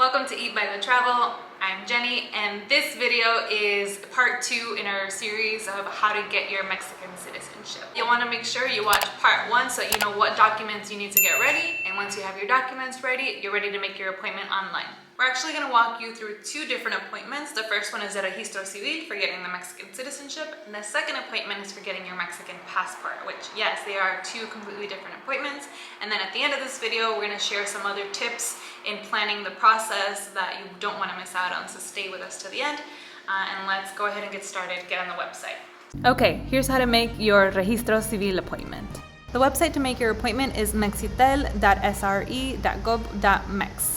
Welcome to Eat Baila Travel. I'm Jenny, and this video is part 2 in our series of how to get your Mexican citizenship. You'll want to make sure you watch part 1 so you know what documents you need to get ready, and once you have your documents ready, you're ready to make your appointment online. We're actually going to walk you through 2 different appointments. The first one is the registro civil for getting the Mexican citizenship, and the second appointment is for getting your Mexican passport, which yes, they are 2 completely different appointments. And then at the end of this video, we're going to share some other tips in planning the process that you don't want to miss out on, so stay with us to the end. And let's go ahead and get started. Get on the website. Okay, here's how to make your registro civil appointment. The website to make your appointment is mexitel.sre.gov.mex.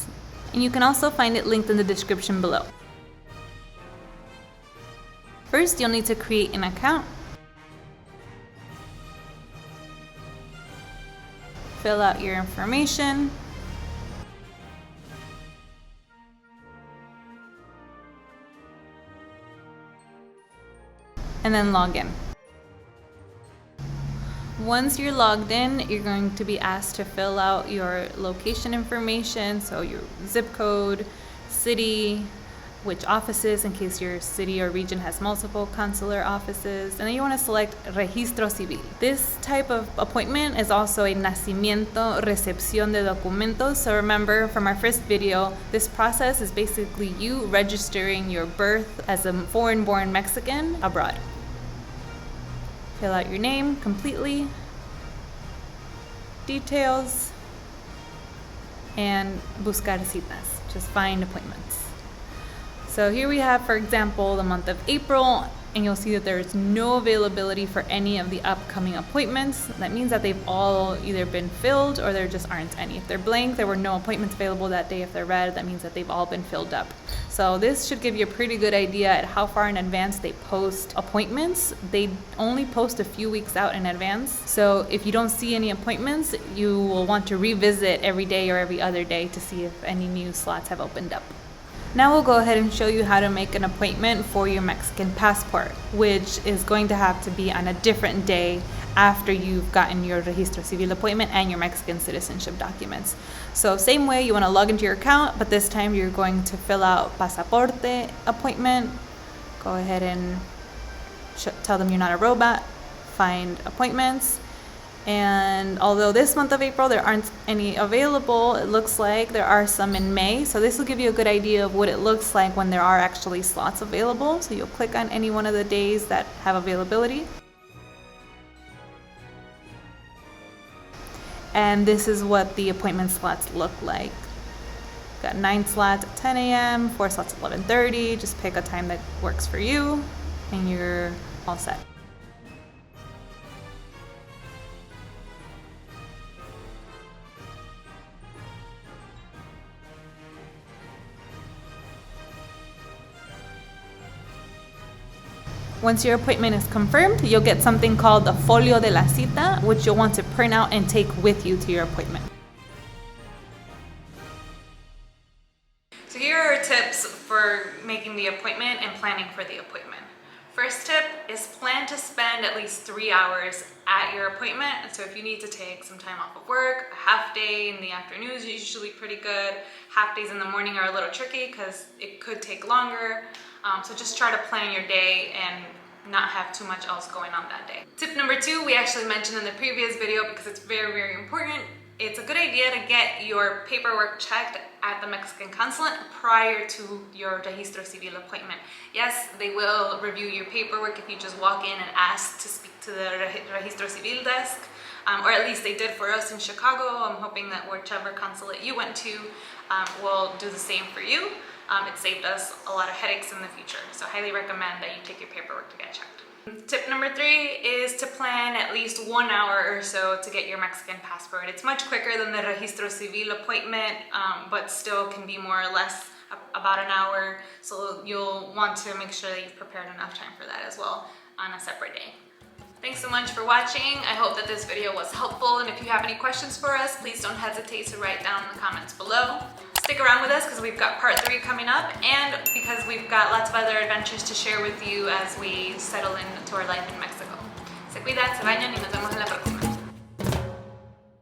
And you can also find it linked in the description below. First, you'll need to create an account. Fill out your information. And then log in. Once you're logged in, you're going to be asked to fill out your location information, so your zip code, city, which offices, in case your city or region has multiple consular offices, and then you want to select registro civil. This type of appointment is also a nacimiento recepción de documentos, so remember from our first video, this process is basically you registering your birth as a foreign-born Mexican abroad. Fill out your name completely, details, and buscar citas, just find appointments. So here we have, for example, the month of April, and you'll see that there is no availability for any of the upcoming appointments. That means that they've all either been filled or there just aren't any. If they're blank, there were no appointments available that day. If they're red, that means that they've all been filled up. So this should give you a pretty good idea at how far in advance they post appointments. They only post a few weeks out in advance. So if you don't see any appointments, you will want to revisit every day or every other day to see if any new slots have opened up. Now we'll go ahead and show you how to make an appointment for your Mexican passport, which is going to have to be on a different day after you've gotten your registro civil appointment and your Mexican citizenship documents. So same way, you want to log into your account, but this time you're going to fill out pasaporte appointment. Go ahead and tell them you're not a robot. Find appointments. And although this month of April there aren't any available, it looks like there are some in May. So this will give you a good idea of what it looks like when there are actually slots available. So you'll click on any one of the days that have availability. And this is what the appointment slots look like. Got 9 slots at 10 a.m., 4 slots at 11:30. Just pick a time that works for you and you're all set. Once your appointment is confirmed, you'll get something called the folio de la cita, which you'll want to print out and take with you to your appointment. So here are tips for making the appointment and planning for the appointment. First tip is plan to spend at least 3 hours at your appointment. So if you need to take some time off of work, a half day in the afternoon is usually pretty good. Half days in the morning are a little tricky because it could take longer. So just try to plan your day and not have too much else going on that day. Tip number 2, we actually mentioned in the previous video because it's very, very important. It's a good idea to get your paperwork checked at the Mexican consulate prior to your registro civil appointment. Yes, they will review your paperwork if you just walk in and ask to speak to the registro civil desk, or at least they did for us in Chicago. I'm hoping that whichever consulate you went to will do the same for you. It saved us a lot of headaches in the future, so highly recommend that you take your paperwork to get checked. Tip number 3 is to plan at least 1 hour or so to get your Mexican passport. It's much quicker than the registro civil appointment, but still can be more or less about an hour, so you'll want to make sure that you've prepared enough time for that as well on a separate day. Thanks so much for watching. I hope that this video was helpful, and if you have any questions for us, please don't hesitate to write down in the comments below. Stick around with us because we've got part 3 coming up, and because we've got lots of other adventures to share with you as we settle into our life in Mexico. Se cuidan, se bañan y nos vemos en la próxima.